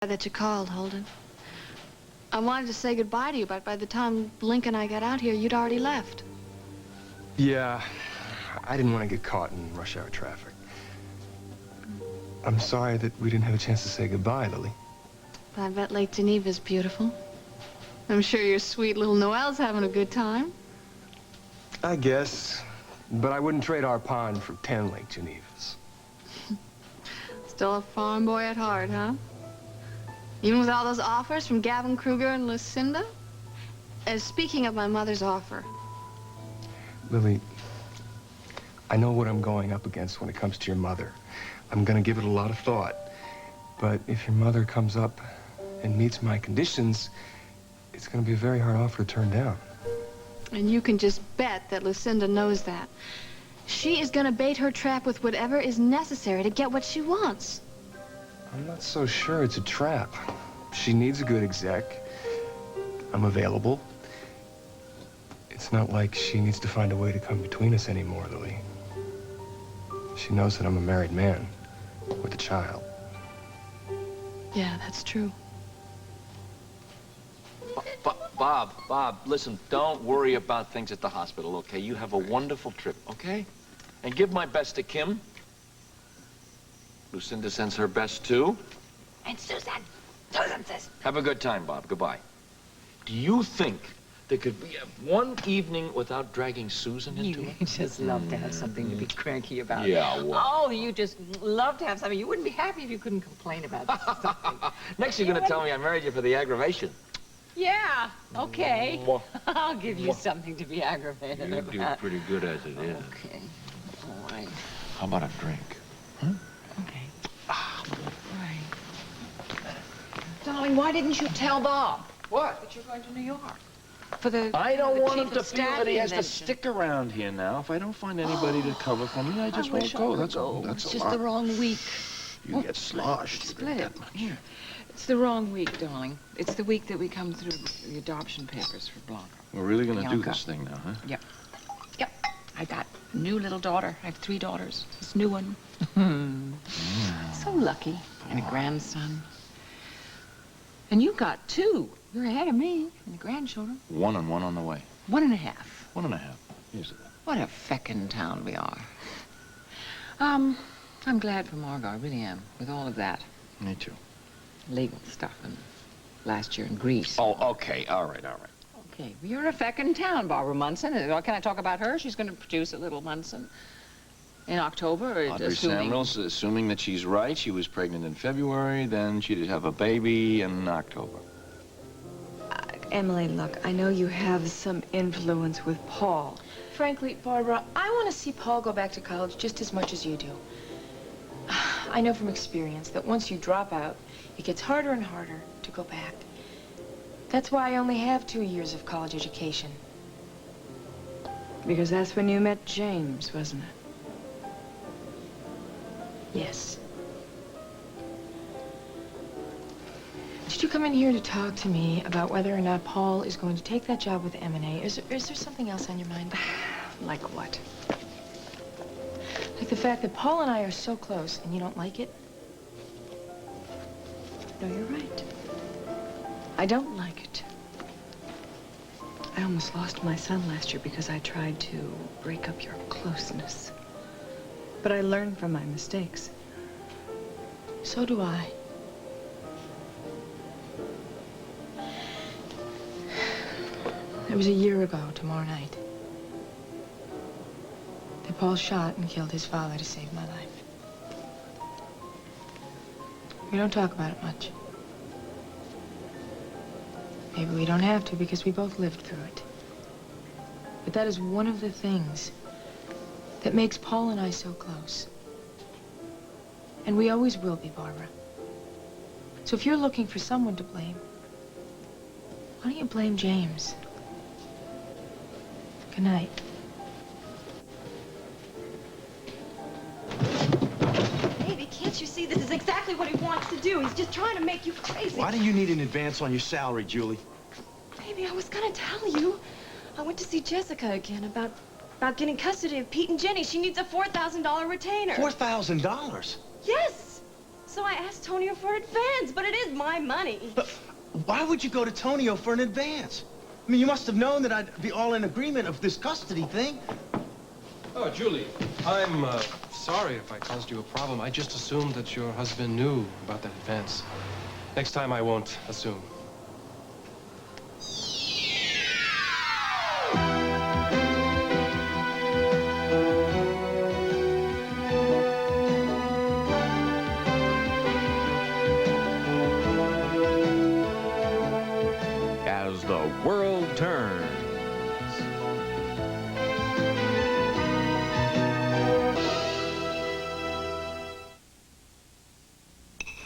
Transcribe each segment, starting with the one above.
That you called, Holden. I wanted to say goodbye to you, but by the time Link and I got out here, you'd already left. Yeah, I didn't want to get caught in rush hour traffic. I'm sorry that we didn't have a chance to say goodbye, Lily. But I bet Lake Geneva's beautiful. I'm sure your sweet little Noelle's having a good time. I guess, but I wouldn't trade our pond for 10 Lake Genevas. Still a farm boy at heart, huh? Even with all those offers from Gavin Kruger and Lucinda? Speaking of my mother's offer. Lily, I know what I'm going up against when it comes to your mother. I'm gonna give it a lot of thought. But if your mother comes up and meets my conditions, it's gonna be a very hard offer to turn down. And you can just bet that Lucinda knows that. She is gonna bait her trap with whatever is necessary to get what she wants. I'm not so sure it's a trap. She needs a good exec. I'm available. It's not like she needs to find a way to come between us anymore, Lily. She knows that I'm a married man with a child. Yeah, that's true. Bob, listen, don't worry about things at the hospital, okay? You have a wonderful trip, okay? And give my best to Kim. Lucinda sends her best, too. And Susan says. Have a good time, Bob. Goodbye. Do you think there could be one evening without dragging Susan into it? You just love to have something to be cranky about. Yeah, well. Oh, you just love to have something. You wouldn't be happy if you couldn't complain about something. Next, you're going to tell me I married you for the aggravation. Yeah, okay. I'll give you something to be aggravated about. You do pretty good as it is. Okay, all right. How about a drink? Huh? Okay. All right. Darling, why didn't you tell Bob? What? That you're going to New York. For the I don't the want chief him to of feel staff that he has to convention. stick around here now. If I don't find anybody to cover for me, I just won't go. That's all. That's It's a just lot. the wrong week. You get sloshed. You Split drink it. that much. Here. It's the wrong week, darling. It's the week that we come through the adoption papers for Blanca. We're really gonna do Bianca. this thing now, huh? Yep. I got a new little daughter. I have 3 daughters. This new one. So lucky. And a grandson. And you got 2. You're ahead of me. And the grandchildren. 1 and 1 on the way. 1.5. 1.5. Easy. What a feckin' town we are. I'm glad for Margot. I really am. With all of that. Me too. Legal stuff and last year in Greece. Oh, okay. All right. Okay, you're a feckin' town, Barbara Munson. Can I talk about her? She's going to produce a little Munson in October, Audrey Samuels, assuming that she's right, she was pregnant in February, then she'd have a baby in October. Emily, look, I know you have some influence with Paul. Frankly, Barbara, I want to see Paul go back to college just as much as you do. I know from experience that once you drop out, it gets harder and harder to go back. That's why I only have 2 years of college education. Because that's when you met James, wasn't it? Yes. Did you come in here to talk to me about whether or not Paul is going to take that job with M&A? Is there something else on your mind? Like what? Like the fact that Paul and I are so close and you don't like it? No, you're right. I don't like it. I almost lost my son last year because I tried to break up your closeness. But I learned from my mistakes. So do I. It was a year ago tomorrow night that Paul shot and killed his father to save my life. We don't talk about it much. Maybe we don't have to because we both lived through it. But that is one of the things that makes Paul and I so close. And we always will be, Barbara. So if you're looking for someone to blame, why don't you blame James? Good night. Baby, can't you see this is exactly what he wants to do? He's just trying to make you crazy. Why do you need an advance on your salary, Julie? Baby, I was gonna tell you. I went to see Jessica again about getting custody of Pete and Jenny. She needs a $4,000 retainer. $4,000? Yes. So I asked Tonio for advance, but it is my money. But why would you go to Tonio for an advance? I mean, you must have known that I'd be all in agreement of this custody thing. Oh, Julie, I'm sorry if I caused you a problem. I just assumed that your husband knew about that advance. Next time I won't assume. As the world turns.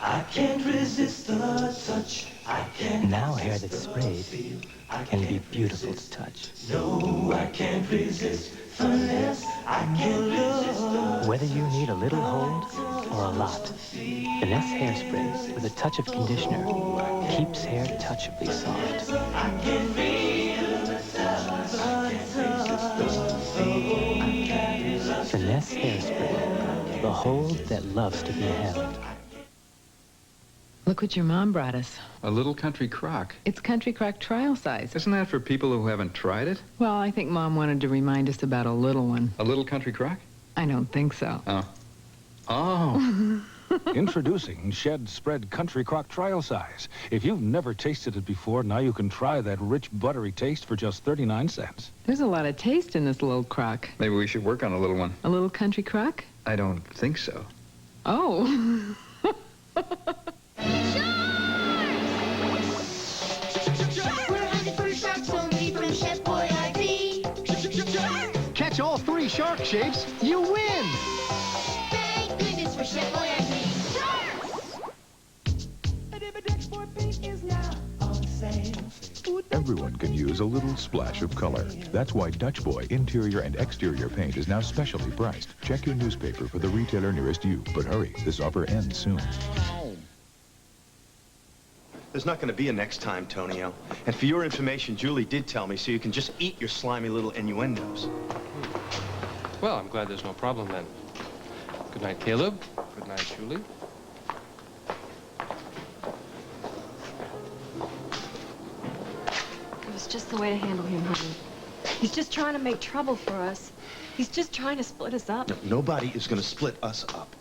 I can't resist the touch. I can't. Now hair that's sprayed can be beautiful to touch. No, I can't resist finesse. I can't resist the. Whether you need a little hold or a lot, Finesse Hairspray with a touch of conditioner keeps hair touchably soft. I can feel the touch. Finesse Hairspray, the hold that loves to be held. Look what your mom brought us. A little country crock. It's country crock trial size. Isn't that for people who haven't tried it? Well, I think Mom wanted to remind us about a little one. A little country crock? I don't think so. Oh. Oh. Introducing Shed Spread Country Crock Trial Size. If you've never tasted it before, now you can try that rich, buttery taste for just 39 cents. There's a lot of taste in this little crock. Maybe we should work on a little one. A little country crock? I don't think so. Oh. Catch all 3 shark shapes, you win! Thank goodness for Chef Boyardee. Everyone can use a little splash of color. That's why Dutch Boy interior and exterior paint is now specially priced. Check your newspaper for the retailer nearest you. But hurry, this offer ends soon. There's not going to be a next time, Tonio. And for your information, Julie did tell me, so you can just eat your slimy little innuendos. Well, I'm glad there's no problem then. Good night, Caleb. Good night, Julie. It was just the way to handle him, honey. He's just trying to make trouble for us. He's just trying to split us up. No, nobody is going to split us up.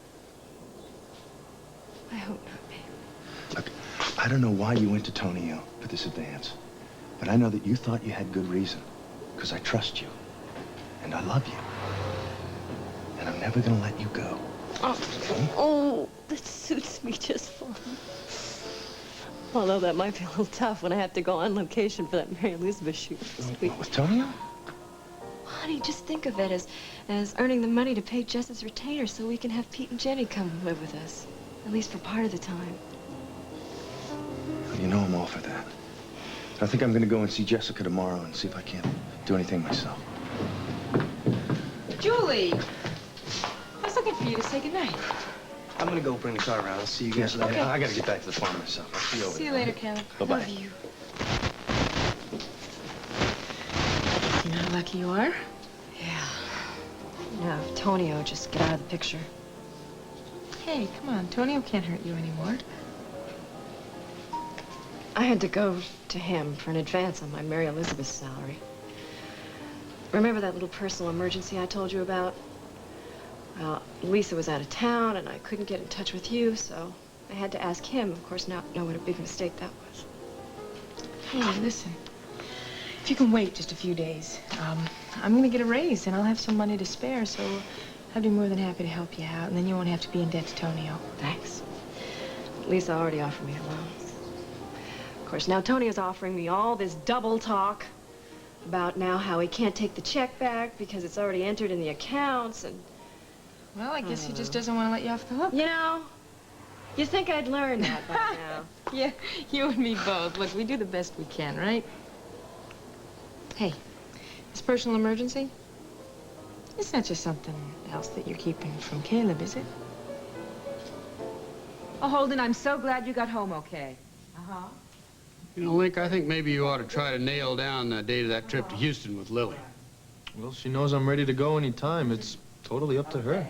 I hope not, babe. Look, I don't know why you went to Tonio for this advance, but I know that you thought you had good reason, because I trust you, and I love you, and I'm never going to let you go. Oh, that suits me just fine. Although that might be a little tough when I have to go on location for that Mary Elizabeth shoot this week. With Tonio? Honey, just think of it as earning the money to pay Jess's retainer so we can have Pete and Jenny come live with us, at least for part of the time. Well, you know I'm all for that. I think I'm going to go and see Jessica tomorrow and see if I can't do anything myself. Julie! I was looking for you to say goodnight. I'm going to go bring the car around. I'll see you guys later. Okay. I got to get back to the farm myself. I'll see you over See you there. later, Caleb. Bye-bye. Love you. You know how lucky you are? Yeah. Now, if Tonio would just get out of the picture. Hey, come on. Tonio can't hurt you anymore. I had to go to him for an advance on my Mary Elizabeth salary. Remember that little personal emergency I told you about? Well, Lisa was out of town, and I couldn't get in touch with you, so I had to ask him. Of course, now I know what a big mistake that was. Hey, listen. If you can wait just a few days, I'm going to get a raise, and I'll have some money to spare, so I'd be more than happy to help you out, and then you won't have to be in debt to Tonio. Thanks. Lisa already offered me a loan. Of course, now Tonio's offering me all this double talk about now how he can't take the check back because it's already entered in the accounts, and... Well, I guess he just doesn't want to let you off the hook. You know, you think I'd learn that by now. Yeah, you and me both. Look, we do the best we can, right? Hey, this personal emergency? It's not just something else that you're keeping from Caleb, is it? Oh, Holden, I'm so glad you got home okay. Uh-huh. You know, Link, I think maybe you ought to try to nail down the date of that trip to Houston with Lily. Well, she knows I'm ready to go anytime. It's totally up to her.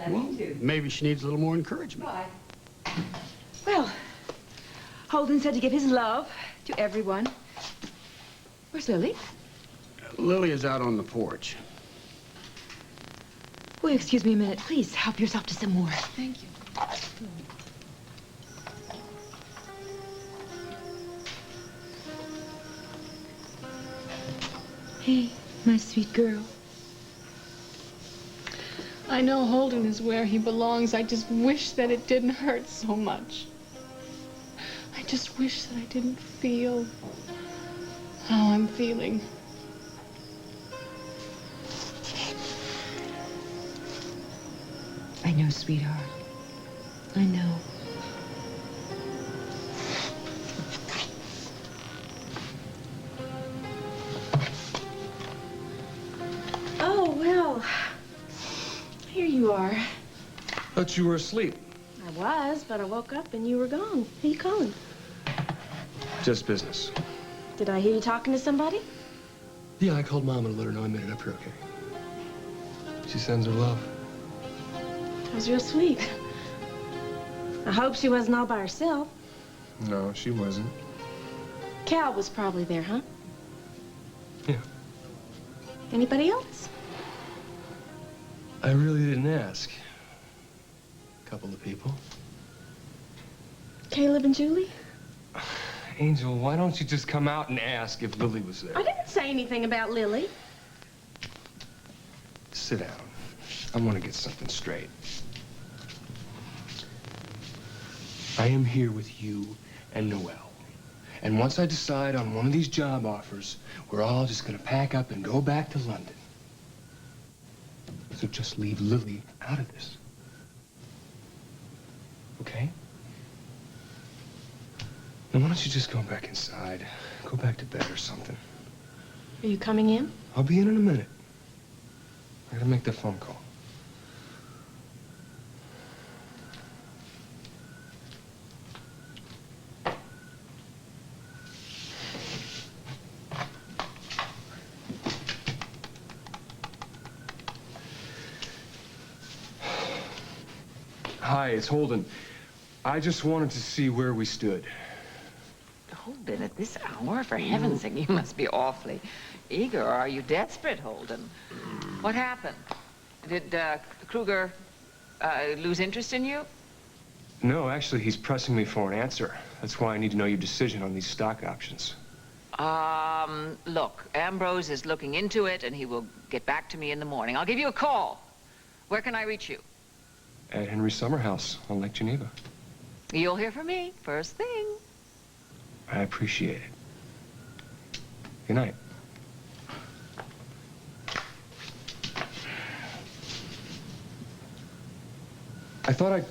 Well, maybe she needs a little more encouragement. Well, Holden said to give his love to everyone. Where's Lily? Lily is out on the porch. Will you excuse me a minute? Please help yourself to some more. Thank you. Hey, my sweet girl. I know Holden is where he belongs. I just wish that it didn't hurt so much. I just wish that I didn't feel how I'm feeling. I know, sweetheart. I know. Oh, well. Here you are. Thought you were asleep. I was, but I woke up and you were gone. Who you calling? Just business. Did I hear you talking to somebody? Yeah, I called Mom and let her know I made it up here okay. She sends her love. That was real sweet. I hope she wasn't all by herself. No, she wasn't. Cal was probably there, huh? Yeah. Anybody else? I really didn't ask. A couple of people. Caleb and Julie? Angel, why don't you just come out and ask if Lily was there? I didn't say anything about Lily. Sit down. I want to get something straight. I am here with you and Noelle. And once I decide on one of these job offers, we're all just going to pack up and go back to London. So just leave Lily out of this. Okay? Now, why don't you just go back inside? Go back to bed or something. Are you coming in? I'll be in a minute. I gotta make that phone call. Hi, it's Holden. I just wanted to see where we stood. Holden, at this hour? For heaven's sake, you must be awfully eager. Or are you desperate, Holden? What happened? Did Kruger lose interest in you? No, actually, he's pressing me for an answer. That's why I need to know your decision on these stock options. Look, Ambrose is looking into it, and he will get back to me in the morning. I'll give you a call. Where can I reach you? At Henry's summer house on Lake Geneva. You'll hear from me first thing. I appreciate it. Good night. I thought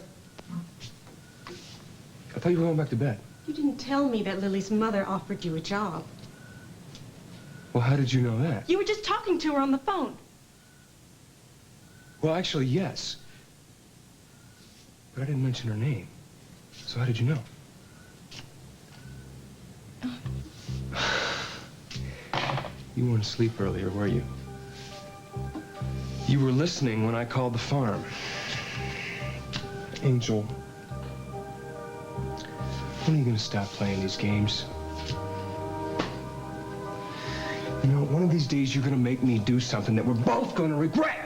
you were going back to bed. You didn't tell me that Lily's mother offered you a job. Well, how did you know that? You were just talking to her on the phone. Well, actually, yes. But I didn't mention her name. So how did you know? You weren't asleep earlier, were you? You were listening when I called the farm. Angel, when are you going to stop playing these games? You know, one of these days you're going to make me do something that we're both going to regret.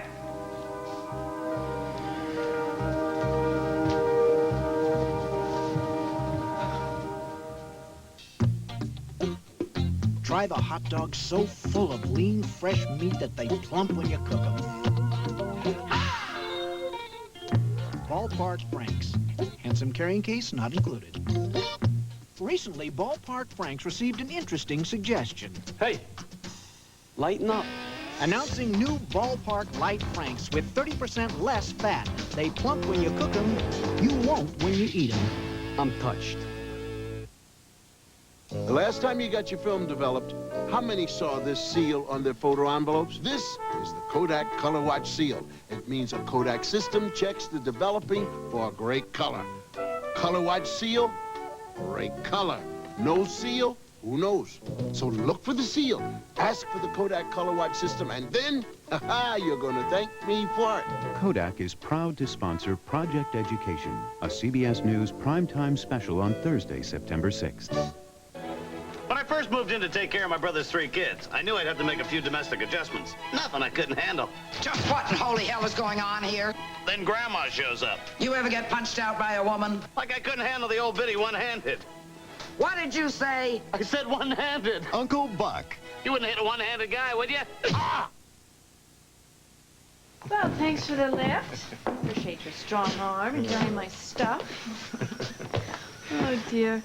Try the hot dogs so full of lean, fresh meat that they plump when you cook them. Ballpark Franks. Handsome carrying case not included. Recently, Ballpark Franks received an interesting suggestion. Hey, lighten up. Announcing new Ballpark Light Franks with 30% less fat. They plump when you cook them. You won't when you eat them. I'm touched. The last time you got your film developed, how many saw this seal on their photo envelopes? This is the Kodak Color Watch seal. It means a Kodak system checks the developing for great color. Color Watch seal, great color. No seal, who knows? So look for the seal, ask for the Kodak Color Watch system, and then Ha-ha, you're gonna thank me for it. Kodak is proud to sponsor Project Education, a CBS News primetime special on Thursday, September 6th. When I first moved in to take care of my brother's 3 kids, I knew I'd have to make a few domestic adjustments. Nothing I couldn't handle. Just what in holy hell is going on here? Then Grandma shows up. You ever get punched out by a woman? Like I couldn't handle the old biddy one-handed. What did you say? I said one-handed. Uncle Buck. You wouldn't hit a one-handed guy, would you? Ah! Well, thanks for the lift. Appreciate your strong arm and carrying my stuff. Oh, dear.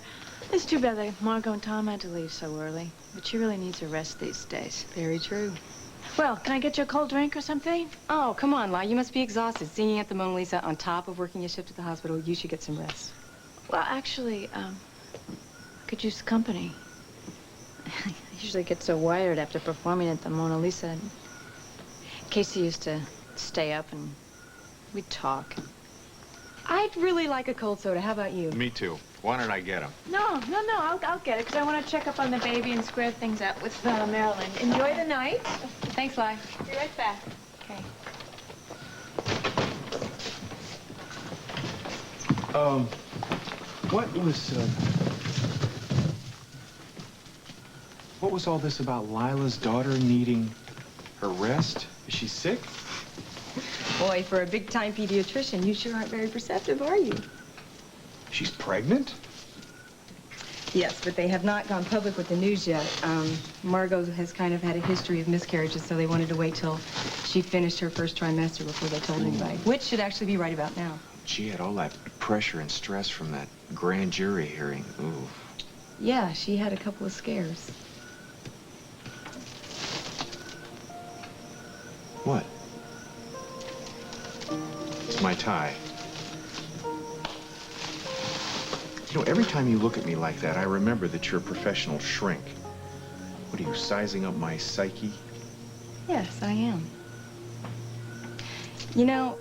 It's too bad that Margot and Tom had to leave so early. But she really needs a rest these days. Very true. Well, can I get you a cold drink or something? Oh, come on, Lai. You must be exhausted. Singing at the Mona Lisa on top of working your shift at the hospital. You should get some rest. Well, actually, I could use company. I usually get so wired after performing at the Mona Lisa. Casey used to stay up and we'd talk. I'd really like a cold soda. How about you? Me too. Why don't I get them? No, I'll get it, because I want to check up on the baby and square things out with Marilyn. Enjoy the night. Thanks, Lai. Be right back. Okay. What was all this about Lila's daughter needing her rest? Is she sick? Boy, for a big-time pediatrician, you sure aren't very perceptive, are you? She's pregnant? Yes, but they have not gone public with the news yet. Margot has kind of had a history of miscarriages, so they wanted to wait till she finished her first trimester before they told anybody, which should actually be right about now. She had all that pressure and stress from that grand jury hearing. Ooh. Yeah, she had a couple of scares. What? It's my tie. You know, every time you look at me like that, I remember that you're a professional shrink. What are you, sizing up my psyche? Yes, I am. You know,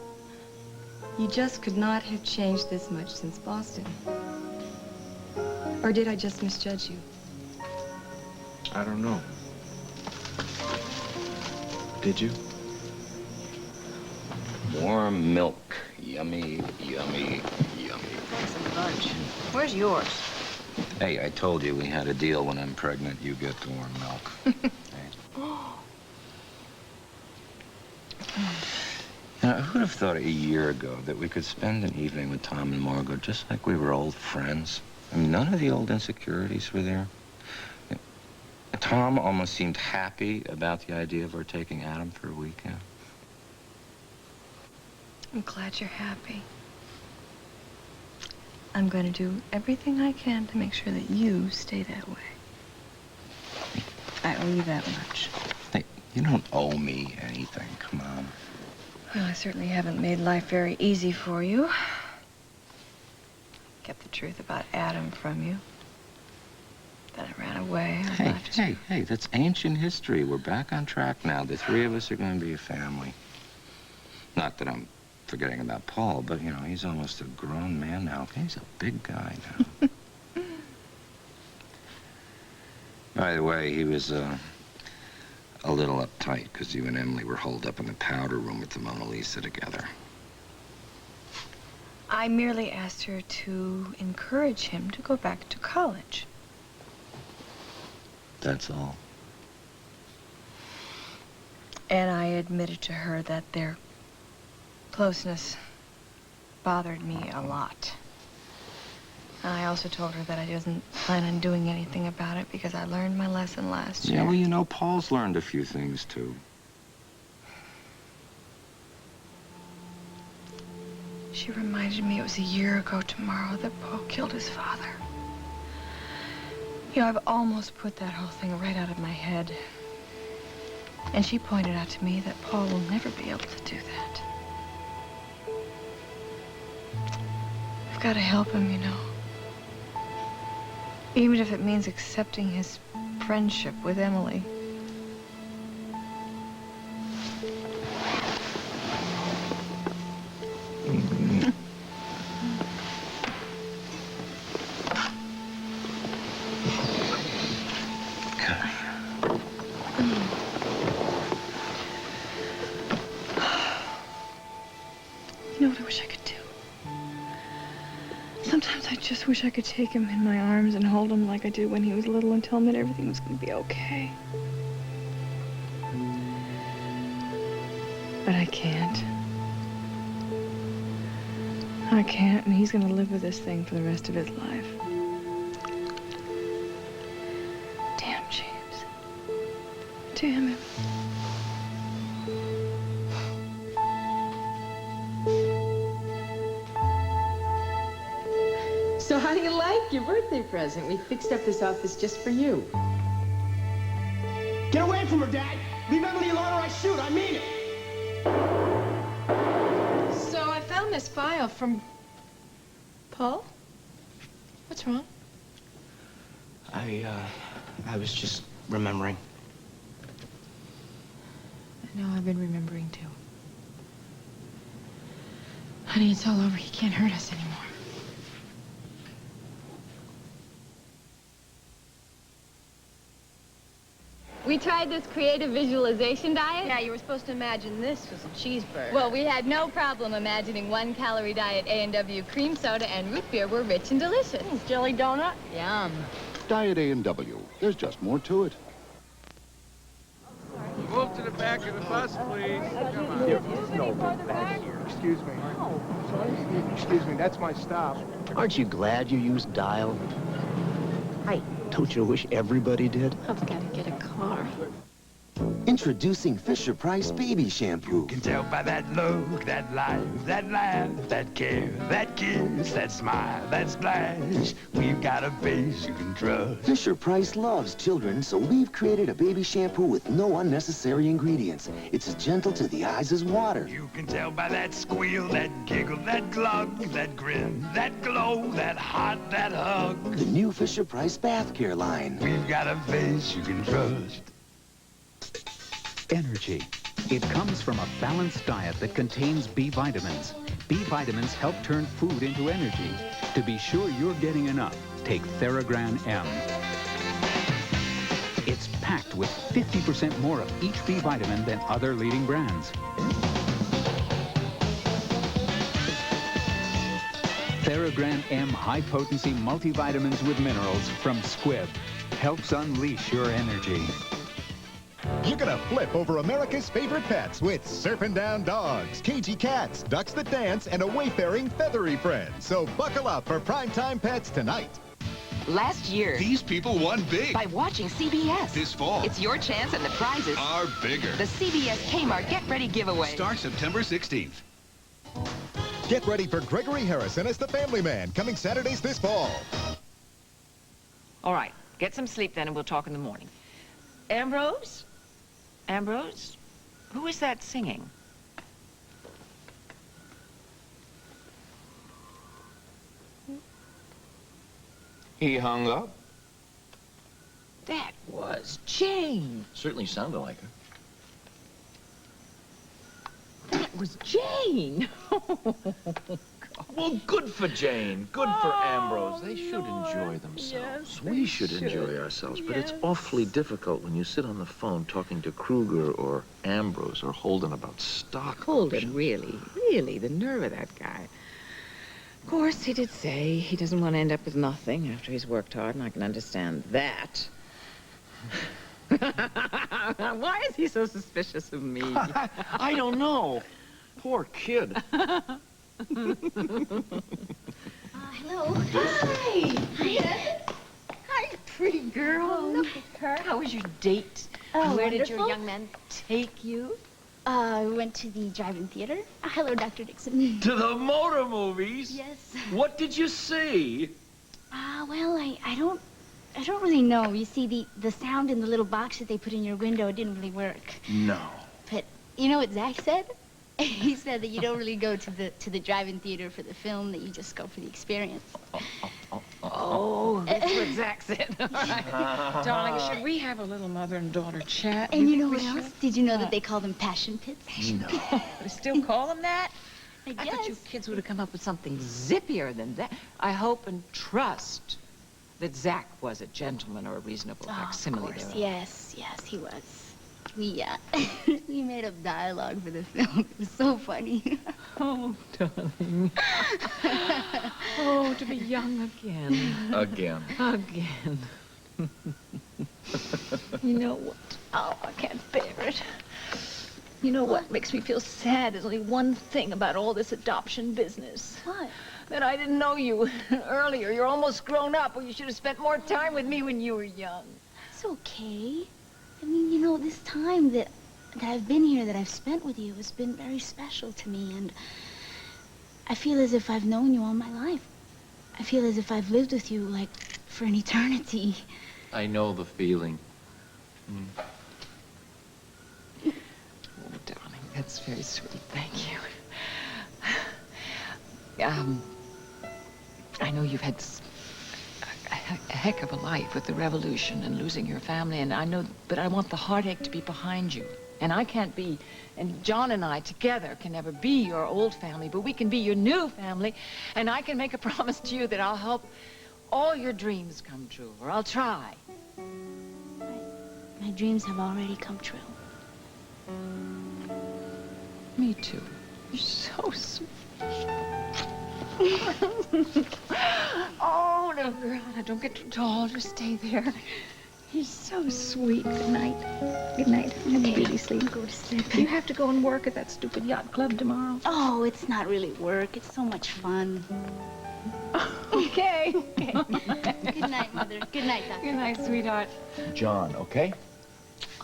you just could not have changed this much since Boston. Or did I just misjudge you? I don't know. Did you? Warm milk. Yummy, yummy, yummy. Thanks a bunch. Where's yours? Hey, I told you we had a deal. When I'm pregnant, you get the warm milk. Now, who'd have thought a year ago that we could spend an evening with Tom and Margot just like we were old friends? I mean, none of the old insecurities were there. Tom almost seemed happy about the idea of our taking Adam for a weekend. I'm glad you're happy. I'm going to do everything I can to make sure that you stay that way. I owe you that much. Hey, you don't owe me anything. Come on. Well, I certainly haven't made life very easy for you. Kept the truth about Adam from you. Then I ran away. Hey, that's ancient history. We're back on track now. The 3 of us are going to be a family. Not that I'm forgetting about Paul, but, you know, he's almost a grown man now. He's a big guy now. By the way, he was a little uptight because you and Emily were holed up in the powder room at the Mona Lisa together. I merely asked her to encourage him to go back to college. That's all. And I admitted to her that their closeness bothered me a lot. I also told her that I didn't plan on doing anything about it because I learned my lesson last year. Yeah, well, you know, Paul's learned a few things, too. She reminded me it was a year ago tomorrow that Paul killed his father. You know, I've almost put that whole thing right out of my head. And she pointed out to me that Paul will never be able to do that. I've got to help him, you know. Even if it means accepting his friendship with Emily. just wish I could take him in my arms and hold him like I did when he was little and tell him that everything was going to be okay. But I can't. I can't, and he's going to live with this thing for the rest of his life. Damn James. Damn him. So how do you like your birthday present? We fixed up this office just for you. Get away from her, Dad. Leave Emily alone or I shoot. I mean it. So I found this file from Paul. What's wrong? I was just remembering. I know, I've been remembering too. Honey, it's all over. He can't hurt us anymore. We tried this creative visualization diet. Yeah, you were supposed to imagine this was a cheeseburger. Well, we had no problem imagining 1-calorie diet A&W cream soda and root beer were rich and delicious. Jelly donut? Yum. Diet A&W. There's just more to it. Move to the back of the bus, please. Excuse me. Excuse me, that's my stop. Aren't you glad you used Dial? Don't you wish everybody did? I've got to get a car. Introducing Fisher-Price Baby Shampoo. You can tell by that look, that life, that laugh, that care, that kiss, that smile, that splash. We've got a face you can trust. Fisher-Price loves children, so we've created a baby shampoo with no unnecessary ingredients. It's as gentle to the eyes as water. You can tell by that squeal, that giggle, that glug, that grin, that glow, that hot, that hug. The new Fisher-Price Bath Care line. We've got a face you can trust. Energy. It comes from a balanced diet that contains B vitamins. B vitamins help turn food into energy. To be sure you're getting enough, take Theragran M. It's packed with 50% more of each B vitamin than other leading brands. Theragran M high-potency multivitamins with minerals from Squibb helps unleash your energy. You're gonna flip over America's favorite pets with surfing down dogs, cagey cats, ducks that dance, and a wayfaring feathery friend. So buckle up for primetime pets tonight. Last year, These people won big. by watching CBS. This fall, It's your chance and the prizes are bigger. The CBS Kmart Get Ready giveaway. Starts September 16th. Get ready for Gregory Harrison as the Family Man, coming Saturdays this fall. All right, get some sleep then and we'll talk in the morning. Ambrose? Ambrose? Who is that singing? He hung up. That was Jane. Certainly sounded like her. That was Jane. Well, good for Jane. Good for Ambrose. They should enjoy themselves. Yes, We should enjoy ourselves, but it's awfully difficult when you sit on the phone talking to Kruger or Ambrose or Holden about stock. Holden, really, the nerve of that guy. Of course, he did say he doesn't want to end up with nothing after he's worked hard, and I can understand that. Why is he so suspicious of me? I don't know. Poor kid. Hello. Hi. Hi, pretty girl. Look at her. How was your date? Oh, Where did your wonderful. young man take you? We went to the drive-in theater. Hello, Dr. Dixon. To the motor movies? Yes. What did you see? Well, I don't really know. You see, the sound in the little box that they put in your window didn't really work. No. But you know what Zach said? He said that you don't really go to the drive-in theater for the film, that you just go for the experience. Oh, that's what Zach said. All right. Darling, should we have a little mother and daughter chat? And you know think what we else? should? Did you know that they call them passion pits? No. We still call them that? I thought you kids would have come up with something zippier than that. I hope and trust that Zach was a gentleman or a reasonable facsimile Of course, thereof. yes, he was. Yeah. We made up dialogue for the film. It was so funny. Oh, darling. Oh, to be young again. Again. Again. You know what? Oh, I can't bear it. You know what makes me feel sad? There's only one thing about all this adoption business. What? That I didn't know you earlier. You're almost grown up. Well, you should have spent more time with me when you were young. It's okay. I mean, you know, this time that I've been here, that I've spent with you, has been very special to me, and I feel as if I've known you all my life. I feel as if I've lived with you, like, for an eternity. I know the feeling. Oh, darling, that's very sweet. Thank you. I know you've had a heck of a life with the revolution and losing your family, and I know, but I want the heartache to be behind you. And I can't be, and John and I together can never be your old family, but we can be your new family, and I can make a promise to you that I'll help all your dreams come true, or I'll try. My dreams have already come true. Me too. You're so sweet. Oh, little girl, now don't get too tall. Just stay there. You're so sweet. Good night. Good night. I'm gonna really sleep. Go to sleep. You have to go and work at that stupid yacht club tomorrow. Oh, it's not really work. It's so much fun. Okay. Good night, Mother. Good night, Doctor. Good night, sweetheart. John, okay?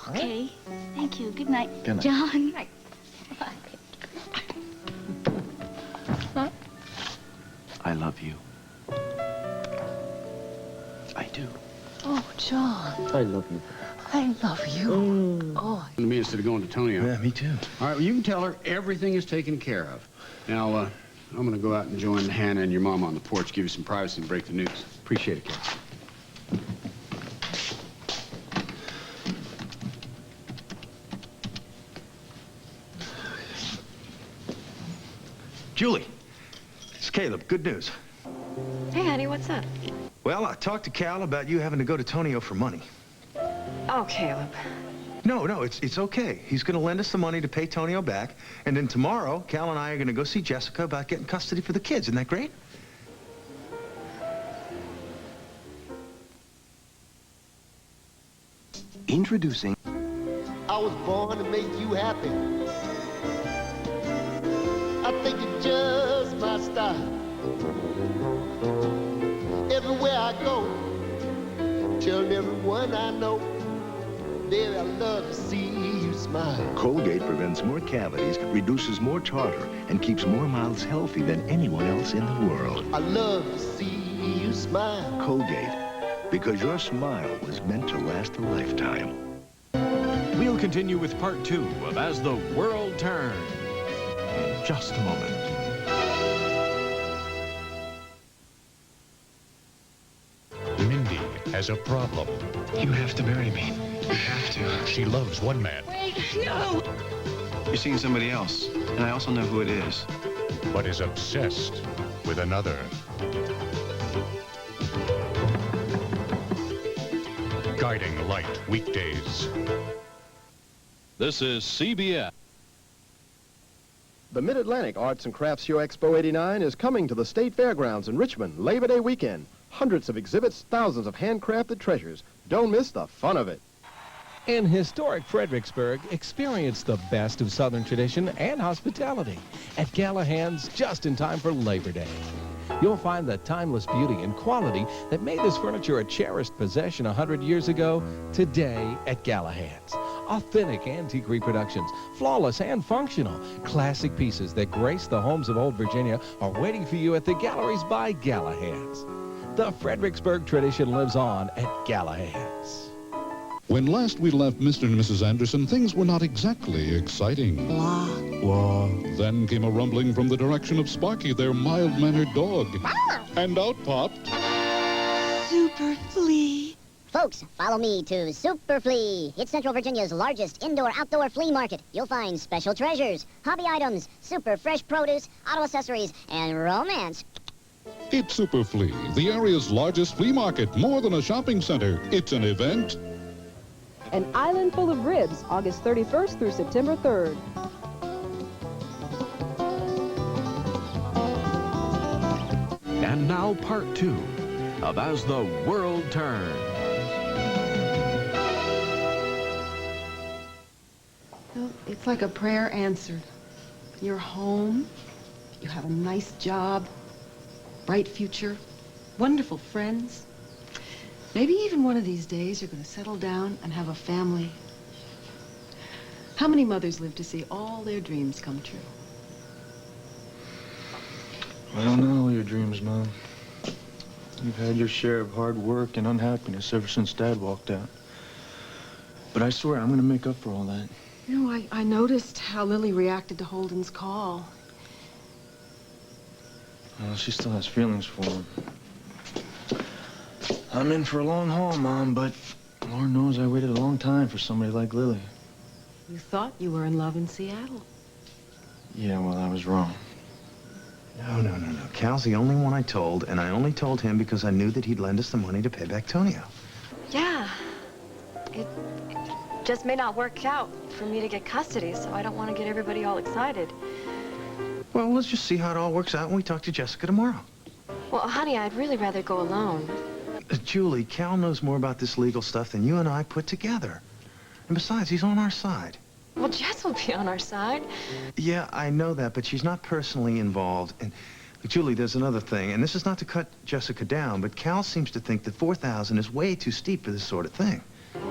Okay. Thank you. Good night. Good night. John. Good night. Huh? I love you. I do. Oh, John. I love you. I love you. Oh. Me instead of going to Tonio. Yeah, me too. All right, well, you can tell her everything is taken care of. Now, I'm going to go out and join Hannah and your mom on the porch, give you some privacy and break the news. Appreciate it, Kate. Julie, it's Caleb. Good news. Hey, honey, what's up? Well, I talked to Cal about you having to go to Tonio for money. Oh, Caleb. No, it's okay. He's going to lend us the money to pay Tonio back, and then tomorrow, Cal and I are going to go see Jessica about getting custody for the kids. Isn't that great? Introducing... I was born to make you happy. I think it's just my style. Everywhere I go, telling everyone I know, baby, I love to see you smile. Colgate prevents more cavities, reduces more tartar, and keeps more mouths healthy than anyone else in the world. I love to see you smile. Colgate, because your smile was meant to last a lifetime. We'll continue with part 2 of As the World Turns in just a moment. Mindy has a problem. You have to marry me. You have to. She loves one man. Wait, no! You're seeing somebody else, and I also know who it is. But is obsessed with another. Guiding Light, weekdays. This is CBS. The Mid-Atlantic Arts and Crafts Show Expo 89 is coming to the State Fairgrounds in Richmond Labor Day weekend. Hundreds of exhibits, thousands of handcrafted treasures. Don't miss the fun of it. In historic Fredericksburg, experience the best of Southern tradition and hospitality at Gallahan's just in time for Labor Day. You'll find the timeless beauty and quality that made this furniture a cherished possession 100 years ago today at Gallahan's. Authentic antique reproductions, flawless and functional, classic pieces that grace the homes of Old Virginia are waiting for you at the galleries by Gallahan's. The Fredericksburg tradition lives on at Gallahan's. When last we left Mr. and Mrs. Anderson, things were not exactly exciting. Blah. Then came a rumbling from the direction of Sparky, their mild-mannered dog. And out popped... Super Flea. Folks, follow me to Super Flea. It's Central Virginia's largest indoor-outdoor flea market. You'll find special treasures, hobby items, super fresh produce, auto accessories, and romance. It's Super Flea, the area's largest flea market, more than a shopping center. It's an event. An Island Full of Ribs, August 31st through September 3rd. And now part 2 of As the World Turns. Well, it's like a prayer answered. You're home, you have a nice job, bright future, wonderful friends. Maybe even one of these days you're going to settle down and have a family. How many mothers live to see all their dreams come true? I don't know your dreams, Mom. You've had your share of hard work and unhappiness ever since Dad walked out. But I swear I'm going to make up for all that. You know, I noticed how Lily reacted to Holden's call. Well, she still has feelings for him. I'm in for a long haul, Mom, but Lord knows I waited a long time for somebody like Lily. You thought you were in love in Seattle. Yeah, well, I was wrong. No. Cal's the only one I told, and I only told him because I knew that he'd lend us the money to pay back Tonio. Yeah. It just may not work out for me to get custody, so I don't want to get everybody all excited. Well, let's just see how it all works out when we talk to Jessica tomorrow. Well, honey, I'd really rather go alone. Julie, Cal knows more about this legal stuff than you and I put together. And besides, he's on our side. Well, Jess will be on our side. Yeah, I know that, but she's not personally involved. And, Julie, there's another thing, and this is not to cut Jessica down, but Cal seems to think that $4,000 is way too steep for this sort of thing.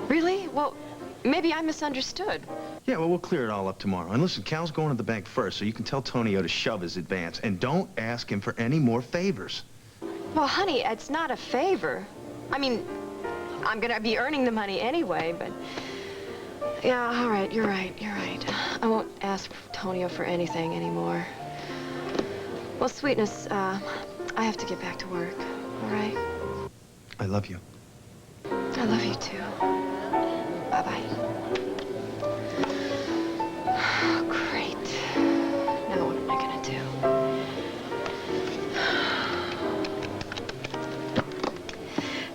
Really? Well, maybe I misunderstood. Yeah, well, we'll clear it all up tomorrow. And listen, Cal's going to the bank first, so you can tell Tonio to shove his advance. And don't ask him for any more favors. Well, honey, it's not a favor. I mean, I'm gonna be earning the money anyway, but... Yeah, all right, you're right. I won't ask Tonio for anything anymore. Well, sweetness, I have to get back to work, all right? I love you. I love you, too. Bye-bye. Oh, great. Now what am I gonna do?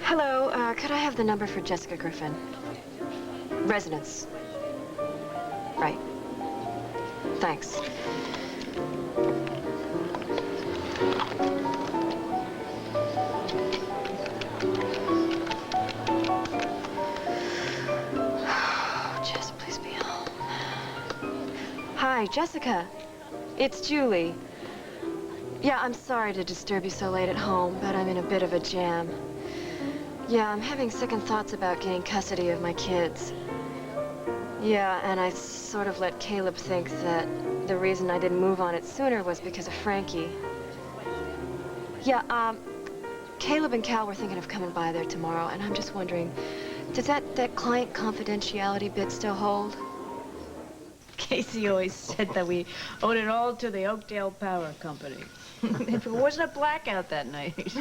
Hello, could I have the number for Jessica Griffin? Residence. Right. Thanks. Jess, please be home. Hi, Jessica. It's Julie. Yeah, I'm sorry to disturb you so late at home, but I'm in a bit of a jam. Yeah, I'm having second thoughts about getting custody of my kids. Yeah, and I sort of let Caleb think that the reason I didn't move on it sooner was because of Frankie. Yeah, Caleb and Cal were thinking of coming by there tomorrow, and I'm just wondering, does that client confidentiality bit still hold? Casey always said that we owed it all to the Oakdale Power Company. If it wasn't a blackout that night.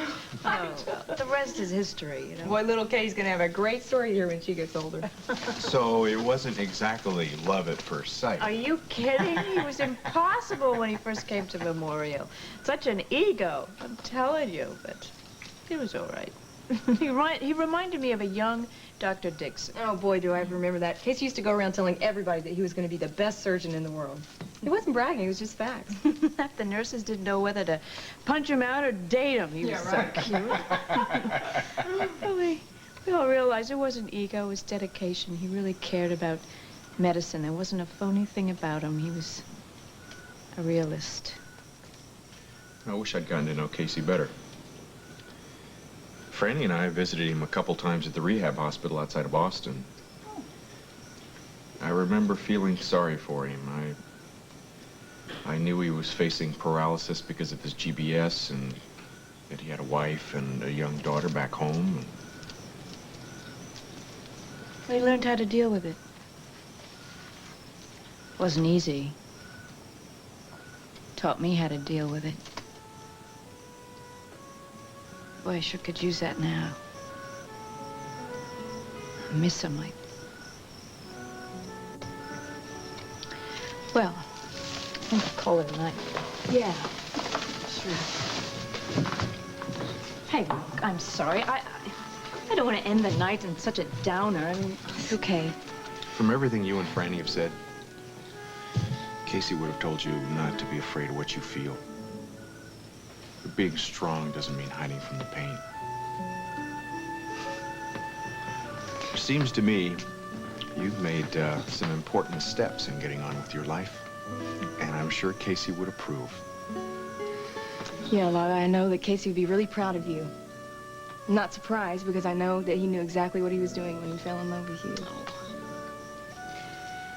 Oh, the rest is history, you know. Boy, little Katie's gonna have a great story here when she gets older. So it wasn't exactly love at first sight. Are you kidding? He was impossible when he first came to Memorial. Such an ego, I'm telling you, but he was all right. He reminded me of a young Dr. Dixon. Oh, boy, do I remember that. Casey used to go around telling everybody that he was going to be the best surgeon in the world. He wasn't bragging, it was just facts. Half the nurses didn't know whether to punch him out or date him. He was so cute. Well, we all realized it wasn't ego, it was dedication. He really cared about medicine. There wasn't a phony thing about him. He was a realist. I wish I'd gotten to know Casey better. Franny and I visited him a couple times at the rehab hospital outside of Boston. I remember feeling sorry for him. I knew he was facing paralysis because of his GBS and that he had a wife and a young daughter back home. And... Well, he learned how to deal with it. Wasn't easy. Taught me how to deal with it. Boy, I sure could use that now. I miss him like... Well, I think I'll call it a night. Yeah, sure. Hey, look, I'm sorry. I I don't want to end the night in such a downer. I mean, it's okay. From everything you and Franny have said, Casey would have told you not to be afraid of what you feel. But being strong doesn't mean hiding from the pain. It seems to me you've made some important steps in getting on with your life, and I'm sure Casey would approve. Yeah, Laura, I know that Casey would be really proud of you. I'm not surprised because I know that he knew exactly what he was doing when he fell in love with you.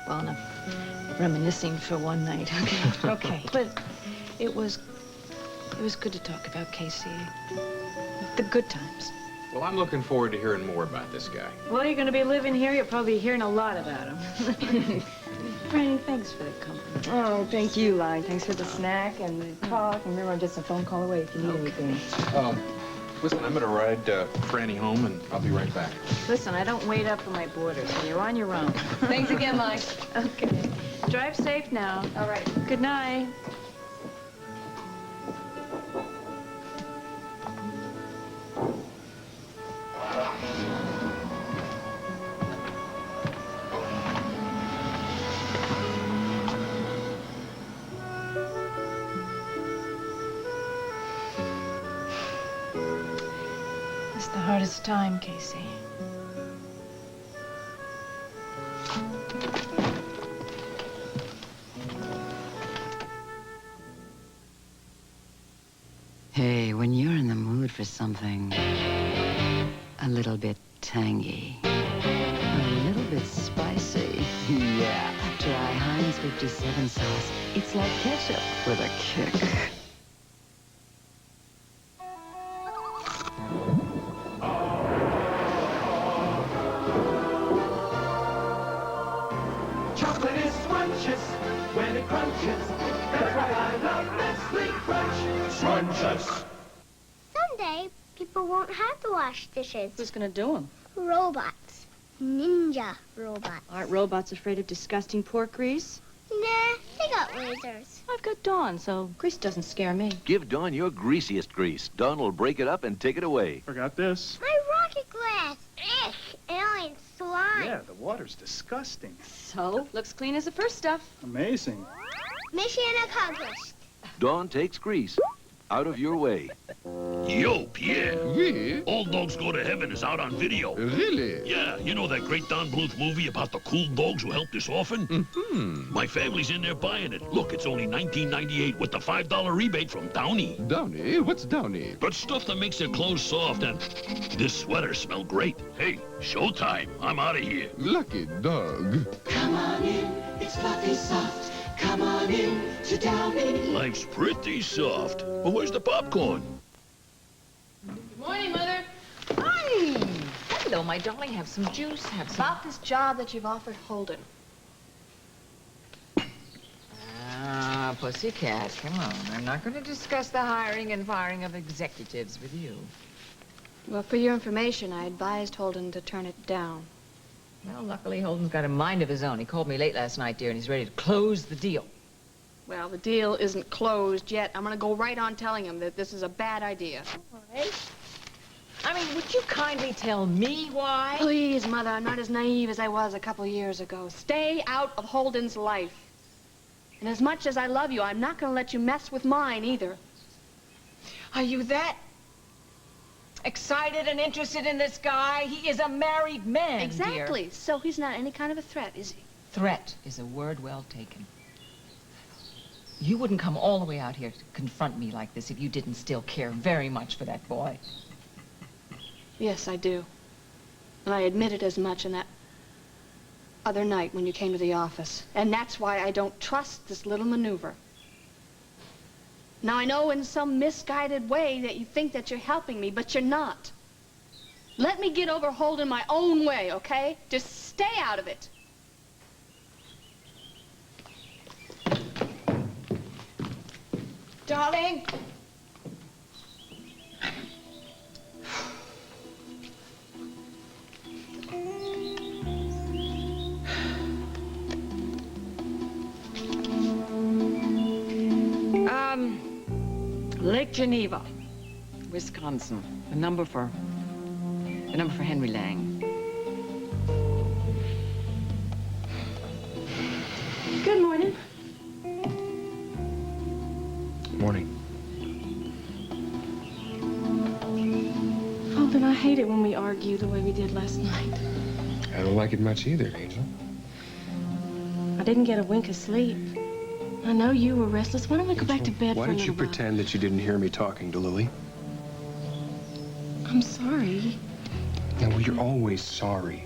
Well, enough reminiscing for one night. Okay. Okay. But it was good to talk about Casey. The good times. Well, I'm looking forward to hearing more about this guy. Well, you're going to be living here. You'll probably be hearing a lot about him. Franny, thanks for the company. Oh, thank you, Lyle. Thanks for the snack and the talk. And remember, I'm just a phone call away if you need anything. Listen, I'm gonna ride Franny home, and I'll be right back. Listen, I don't wait up for my boarders, so you're on your own. Thanks again, Mike. Okay. Drive safe now. All right. Good night. It's the hardest time, Casey. Hey, when you're in the mood for something a little bit tangy, a little bit spicy, yeah, try Heinz 57 sauce. It's like ketchup with a kick. Chocolate is scrumptious when it crunches. That's why I love Nestle Crunch. Scrumptious. Someday, people won't have to wash dishes. Who's gonna do them? Robots. Ninja robots. Aren't robots afraid of disgusting pork grease? Nah, they got lasers. I've got Dawn, so grease doesn't scare me. Give Dawn your greasiest grease. Dawn will break it up and take it away. Forgot this. My rocket glass. Ugh, alien slime. Yeah, the water's disgusting. So, looks clean as the first stuff. Amazing. Mission accomplished. Dawn takes grease out of your way. Yo, Pierre. Oui? All Dogs Go to Heaven is out on video. Really? Yeah, you know that great Don Bluth movie about the cool dogs who helped this orphan? Mm-hmm. My family's in there buying it. Look, it's only $19.98 with the $5 rebate from Downy. Downy? What's Downy? But stuff that makes their clothes soft, and this sweater smell great. Hey, showtime. I'm out of here. Lucky dog. Come on in, it's fluffy soft. Come on in to Downy. Life's pretty soft. But where's the popcorn? Good morning, Mother. Hi. Hello, my darling. Have some juice. Have some... About this job that you've offered Holden. Ah, pussycat, come on. I'm not going to discuss the hiring and firing of executives with you. Well, for your information, I advised Holden to turn it down. Well, luckily, Holden's got a mind of his own. He called me late last night, dear, and he's ready to close the deal. Well, the deal isn't closed yet. I'm gonna go right on telling him that this is a bad idea. All right. I mean, would you kindly tell me why? Please, Mother, I'm not as naive as I was a couple years ago. Stay out of Holden's life. And as much as I love you, I'm not gonna let you mess with mine either. Are you that excited and interested in this guy? He is a married man, Exactly. dear. So he's not any kind of a threat, is he? Threat is a word well taken. You wouldn't come all the way out here to confront me like this if you didn't still care very much for that boy. Yes, I do. And I admitted as much in that other night when you came to the office. And that's why I don't trust this little maneuver. Now, I know in some misguided way that you think that you're helping me, but you're not. Let me get over Holden my own way, okay? Just stay out of it. Darling. Lake Geneva, Wisconsin. The number for The number for Henry Lang. Good morning. Morning. Alden, I hate it when we argue the way we did last night. I don't like it much either, Angel. I didn't get a wink of sleep. I know you were restless. Why don't we go back to bed Why for a don't you little while? pretend that you didn't hear me talking to Lily? I'm sorry. Yeah, well, you're always sorry.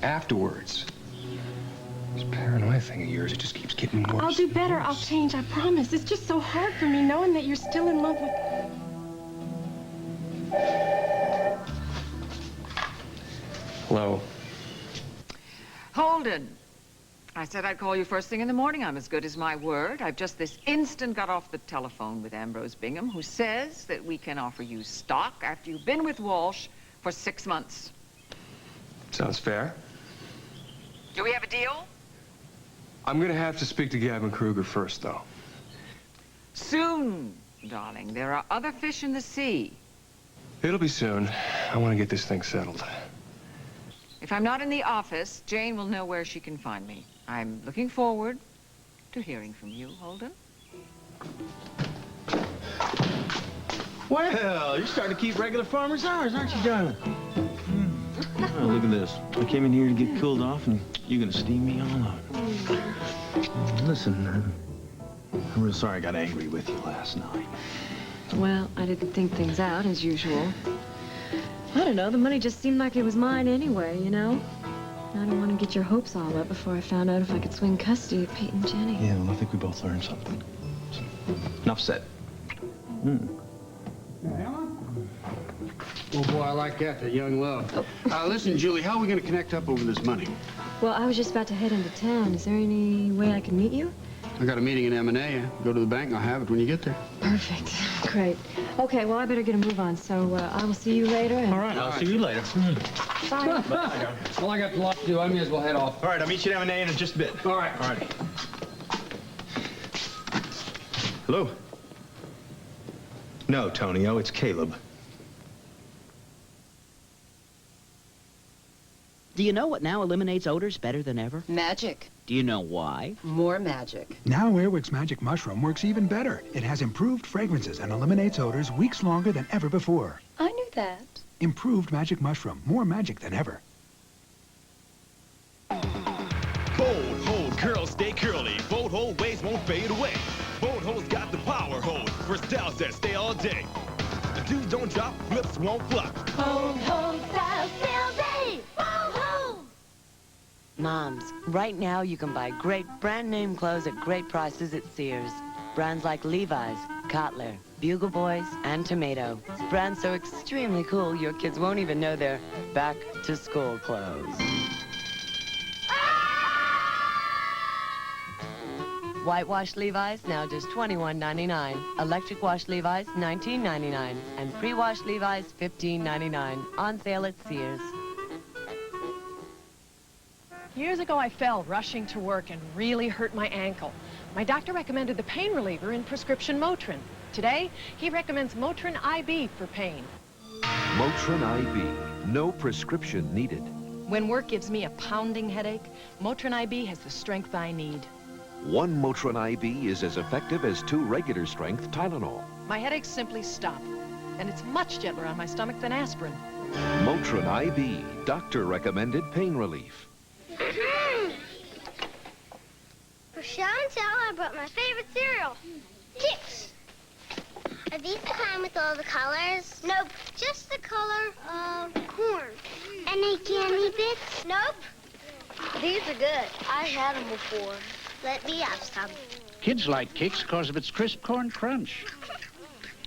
Afterwards. This paranoia thing of yours, it just keeps getting worse. I'll do better. I'll change. I promise. It's just so hard for me knowing that you're still in love with... Hello. Holden. I said I'd call you first thing in the morning. I'm as good as my word. I've just this instant got off the telephone with Ambrose Bingham, who says that we can offer you stock after you've been with Walsh for 6 months. Sounds fair. Do we have a deal? I'm gonna have to speak to Gavin Kruger first, though. Soon, darling. There are other fish in the sea. It'll be soon. I want to get this thing settled. If I'm not in the office, Jane will know where she can find me. I'm looking forward to hearing from you, Holden. Well, you're starting to keep regular farmer's hours, aren't you, darling? Oh, look at this. I came in here to get cooled off, and you're gonna steam me all up. Listen, I'm real sorry I got angry with you last night. Well, I didn't think things out, as usual. I don't know, the money just seemed like it was mine anyway, you know? I don't want to get your hopes all up before I found out if I could swing custody of Pete and Jenny. Yeah, well, I think we both learned something. Enough said. Oh, boy, I like that, the young love. Listen, Julie, how are we going to connect up over this money? Well, I was just about to head into town. Is there any way I can meet you? I got a meeting in M&A. Go to the bank and I'll have it when you get there. Perfect. Great. Okay, well, I better get a move on, so I will see you later. And... All right, I'll see you later. Bye. Well, I got a lot to do. I may as well head off. All right, I'll meet you at M&A in just a bit. All right. All right. Hello? No, Tonio, it's Caleb. Do you know what now eliminates odors better than ever? Magic. Do you know why? More magic. Now Airwick's Magic Mushroom works even better. It has improved fragrances and eliminates odors weeks longer than ever before. I knew that. Improved Magic Mushroom. More magic than ever. Bold, hold, curls stay curly. Bold, hold, waves won't fade away. Bold, hold's got the power, hold. For styles that stay all day. The dudes don't drop, lips won't flop. Hold, hold, style, still day. Hold, hold. Moms, right now you can buy great brand name clothes at great prices at Sears. Brands like Levi's, Kotler, Bugle Boys, and Tomato. Brands so extremely cool your kids won't even know they're back-to-school clothes. Whitewash Levi's, now just $21.99. Electric wash Levi's, $19.99. And pre-wash Levi's, $15.99. On sale at Sears. Years ago, I fell rushing to work and really hurt my ankle. My doctor recommended the pain reliever in prescription Motrin. Today, he recommends Motrin IB for pain. Motrin IB. No prescription needed. When work gives me a pounding headache, Motrin IB has the strength I need. One Motrin IB is as effective as 2 regular strength Tylenol. My headaches simply stop, and it's much gentler on my stomach than aspirin. Motrin IB. Doctor recommended pain relief. For show and tell, I brought my favorite cereal, Kix. Are these the kind with all the colors? Nope, just the color of corn. Any candy bits? Nope. These are good. I had them before. Let me have some. Kids like Kix because of its crisp corn crunch.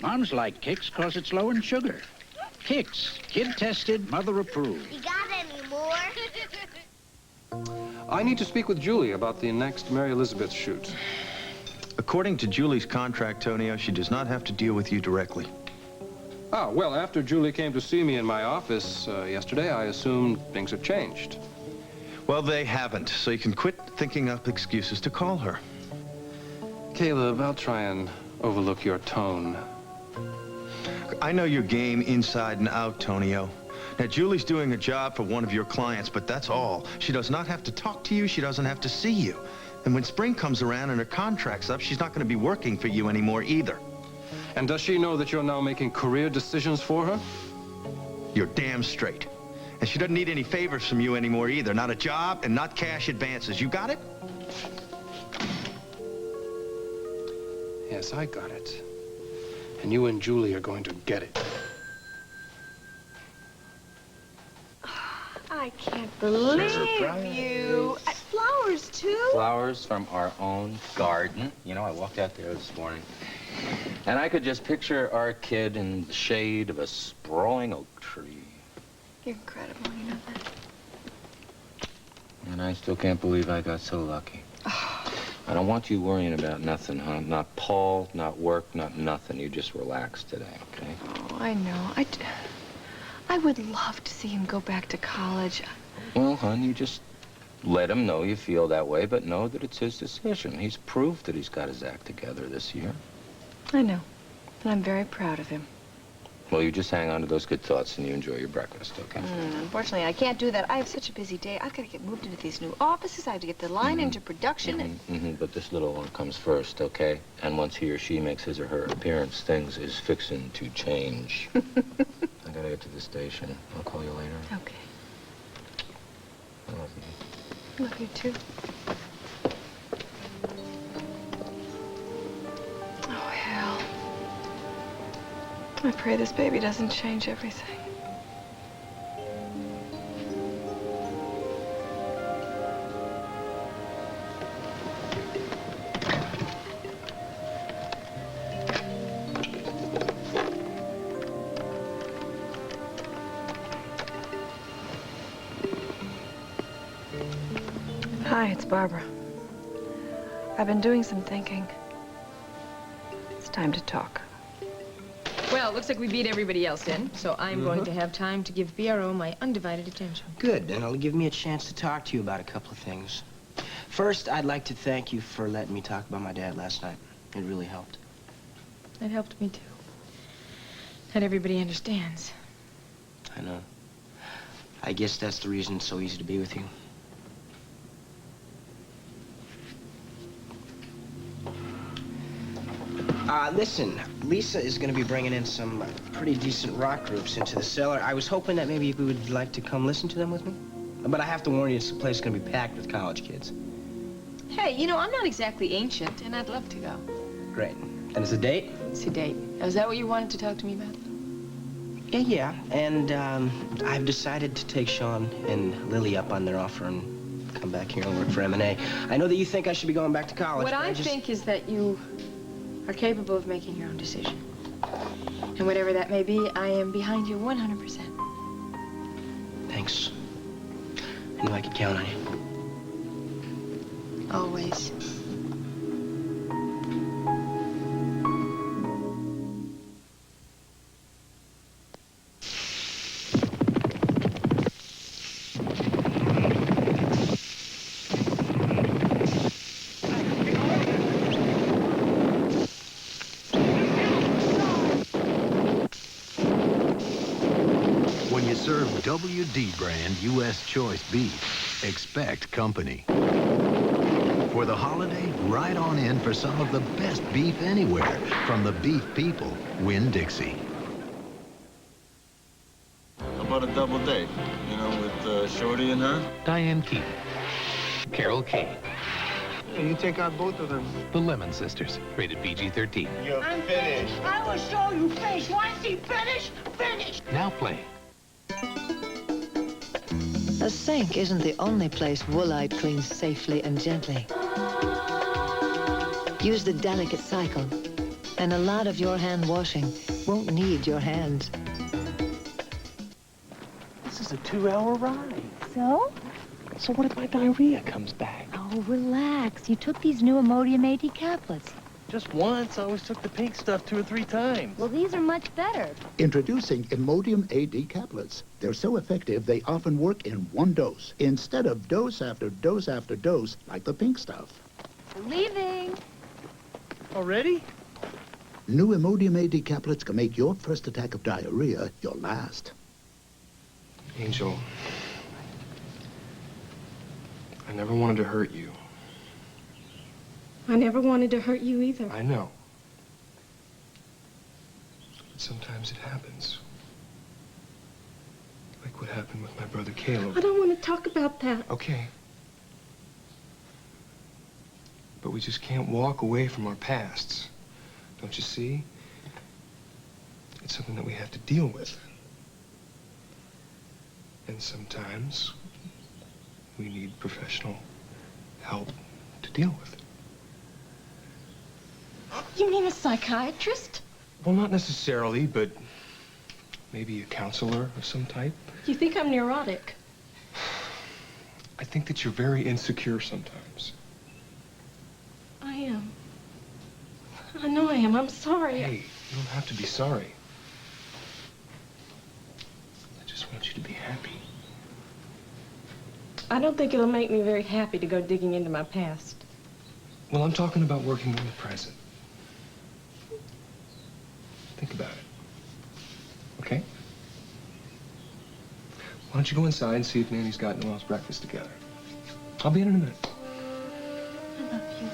Moms like Kix because it's low in sugar. Kix, kid-tested, mother-approved. You got any more? I need to speak with Julie about the next Mary Elizabeth shoot. According to Julie's contract, Tonio, she does not have to deal with you directly. Ah, well, after Julie came to see me in my office yesterday, I assumed things have changed. Well, they haven't, so you can quit thinking up excuses to call her. Caleb, I'll try and overlook your tone. I know your game inside and out, Tonio. Now, Julie's doing a job for one of your clients, but that's all. She does not have to talk to you. She doesn't have to see you. And when spring comes around and her contract's up, she's not going to be working for you anymore either. And does she know that you're now making career decisions for her? You're damn straight. And she doesn't need any favors from you anymore either. Not a job and not cash advances. You got it? Yes, I got it. And you and Julie are going to get it. I can't believe you. Flowers, too? Flowers from our own garden. You know, I walked out there this morning, and I could just picture our kid in the shade of a sprawling oak tree. You're incredible, you know that. And I still can't believe I got so lucky. I don't want you worrying about nothing, huh? Not Paul, not work, not nothing. You just relax today, okay? Oh, I know. I would love to see him go back to college. Well, hon, you just let him know you feel that way, but know that it's his decision. He's proved that he's got his act together this year. I know. And I'm very proud of him. Well, you just hang on to those good thoughts and you enjoy your breakfast, okay? Unfortunately, I can't do that. I have such a busy day. I've got to get moved into these new offices. I have to get the line into production. But this little one comes first, okay? And once he or she makes his or her appearance, things is fixing to change. I gotta get to the station. I'll call you later. Okay. I love you. Love you, too. Oh, hell. I pray this baby doesn't change everything. Hi, it's Barbara. I've been doing some thinking. It's time to talk. Well, it looks like we beat everybody else in, so I'm going to have time to give BRO my undivided attention. Good, and it'll give me a chance to talk to you about a couple of things. First, I'd like to thank you for letting me talk about my dad last night. It really helped. It helped me, too. Not everybody understands. I know. I guess that's the reason it's so easy to be with you. Listen, Lisa is going to be bringing in some pretty decent rock groups into the cellar. I was hoping that maybe you would like to come listen to them with me. But I have to warn you, this place is going to be packed with college kids. Hey, you know, I'm not exactly ancient, and I'd love to go. Great. And it's a date? It's a date. Now, is that what you wanted to talk to me about? Yeah. And I've decided to take Sean and Lily up on their offer and come back here and work for M&A. I know that you think I should be going back to college. What I think is that you are capable of making your own decision. And whatever that may be, I am behind you 100%. Thanks. I knew I could count on you. Always. When you serve WD brand U.S. choice beef, expect company. For the holiday, ride on in for some of the best beef anywhere from the beef people, Winn-Dixie. How about a double date, you know, with Shorty and her? Diane Keaton, Carol Kane, Yeah, you take out both of them. the Lemon Sisters, rated PG-13. You're finished. I will show you face. Want to see finish? Finish. Now playing. A sink isn't the only place Woolite cleans safely and gently. Use the delicate cycle, and a lot of your hand washing won't need your hands. This is a 2-hour ride. So? So what if my diarrhea comes back? Oh, relax. You took these new Imodium AT caplets. Just once. I always took the pink stuff 2 or 3 times. Well, these are much better. Introducing Imodium AD caplets. They're so effective, they often work in one dose, instead of dose after dose after dose, like the pink stuff. I'm leaving. Already? New Imodium AD caplets can make your first attack of diarrhea your last. Angel, I never wanted to hurt you. I never wanted to hurt you either. I know. But sometimes it happens. Like what happened with my brother Caleb. I don't want to talk about that. Okay. But we just can't walk away from our pasts. Don't you see? It's something that we have to deal with. And sometimes we need professional help to deal with it. You mean a psychiatrist? Well, not necessarily, but maybe a counselor of some type. You think I'm neurotic? I think that you're very insecure sometimes. I am. I know I am. I'm sorry. Hey, you don't have to be sorry. I just want you to be happy. I don't think it'll make me very happy to go digging into my past. Well, I'm talking about working in the present. Think about it. Okay? Why don't you go inside and see if Nanny's got Noel's breakfast together? I'll be in a minute. I love you.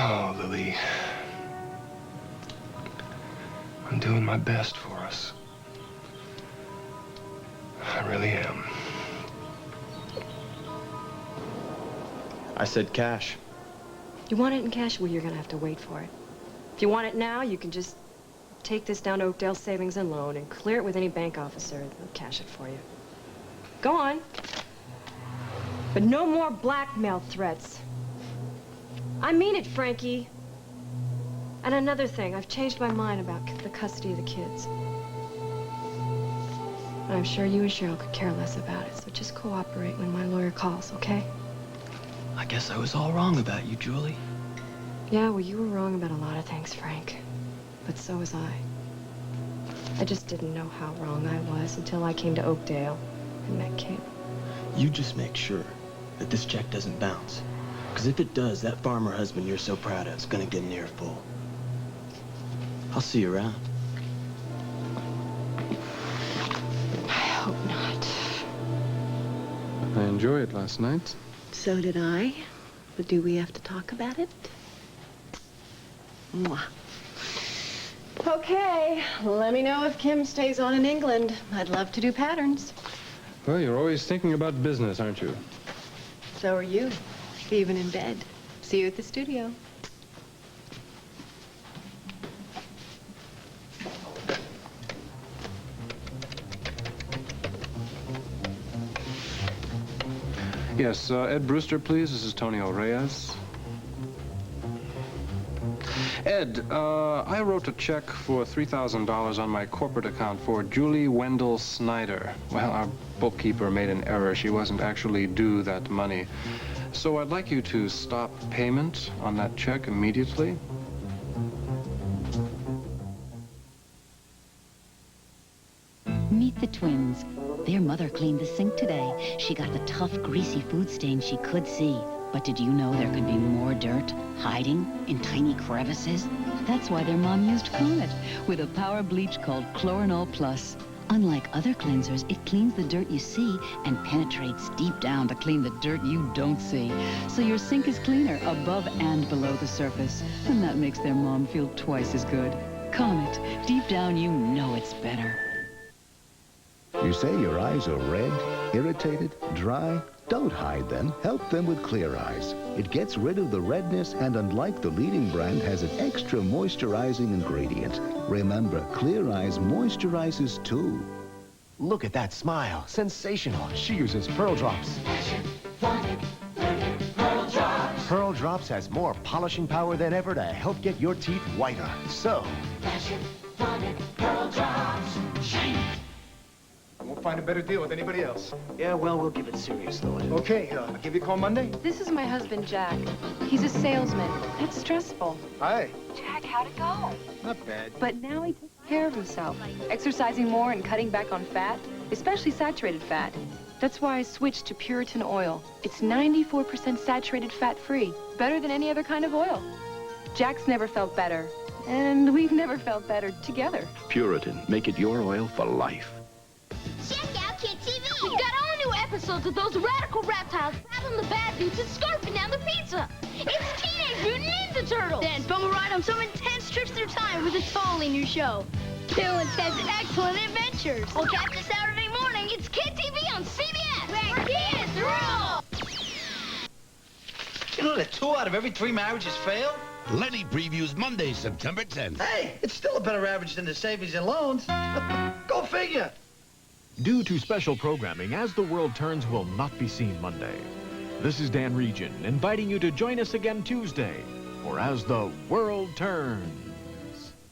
Oh, Lily. I'm doing my best for us. I really am. I said cash. You want it in cash? Well, you're gonna have to wait for it. If you want it now, you can just take this down to Oakdale Savings and Loan and clear it with any bank officer. They'll cash it for you. Go on. But no more blackmail threats. I mean it, Frankie. And another thing, I've changed my mind about the custody of the kids. I'm sure you and Cheryl could care less about it, so just cooperate when my lawyer calls, okay? I guess I was all wrong about you, Julie. Yeah, well, you were wrong about a lot of things, Frank. But so was I. I just didn't know how wrong I was until I came to Oakdale and met Caleb. You just make sure that this check doesn't bounce. Because if it does, that farmer husband you're so proud of is gonna get an earful. I'll see you around. I hope not. I enjoyed it last night. So did I. But do we have to talk about it? Mwah. Okay, let me know if Kim stays on in England. I'd love to do patterns. Well, you're always thinking about business, aren't you? So are you, even in bed. See you at the studio. Yes, Ed Brewster, please. This is Tony Reyes. Ed, I wrote a check for $3,000 on my corporate account for Julie Wendell Snyder. Well, our bookkeeper made an error. She wasn't actually due that money. So I'd like you to stop payment on that check immediately. Meet the twins. Their mother cleaned the sink today. She got the tough, greasy food stain she could see. But did you know there could be more dirt hiding in tiny crevices? That's why their mom used Comet with a power bleach called Chlorinol Plus. Unlike other cleansers, it cleans the dirt you see and penetrates deep down to clean the dirt you don't see. So your sink is cleaner above and below the surface. And that makes their mom feel twice as good. Comet, deep down you know it's better. You say your eyes are red, irritated, dry? Don't hide them. Help them with Clear Eyes. It gets rid of the redness and, unlike the leading brand, has an extra moisturizing ingredient. Remember, Clear Eyes moisturizes too. Look at that smile. Sensational. She uses Pearl Drops. Pearl Drops. Pearl Drops has more polishing power than ever to help get your teeth whiter. So, Pearl Drops. Shine. I won't find a better deal with anybody else. Yeah, well, we'll give it serious, though. Okay, I'll give you a call Monday. This is my husband, Jack. He's a salesman. It's stressful. Hi. Jack, how'd it go? Not bad. But now he takes care of himself, exercising more and cutting back on fat, especially saturated fat. That's why I switched to Puritan oil. It's 94% saturated fat-free. Better than any other kind of oil. Jack's never felt better. And we've never felt better together. Puritan. Make it your oil for life. Check out Kid TV. We've got all new episodes of those radical reptiles battling the bad dudes and scarfing down the pizza. It's Teenage Mutant Ninja Turtles. Then bum a ride on some intense trips through time with a totally new show. Two intense, excellent adventures. We'll catch you Saturday morning. It's Kid TV on CBS. Where kids rule. You know that 2 out of every 3 marriages fail? Lenny previews Monday, September 10th. Hey, it's still a better average than the savings and loans. Go figure. Due to special programming, As the World Turns will not be seen Monday. This is Dan Regin, inviting you to join us again Tuesday for As the World Turns.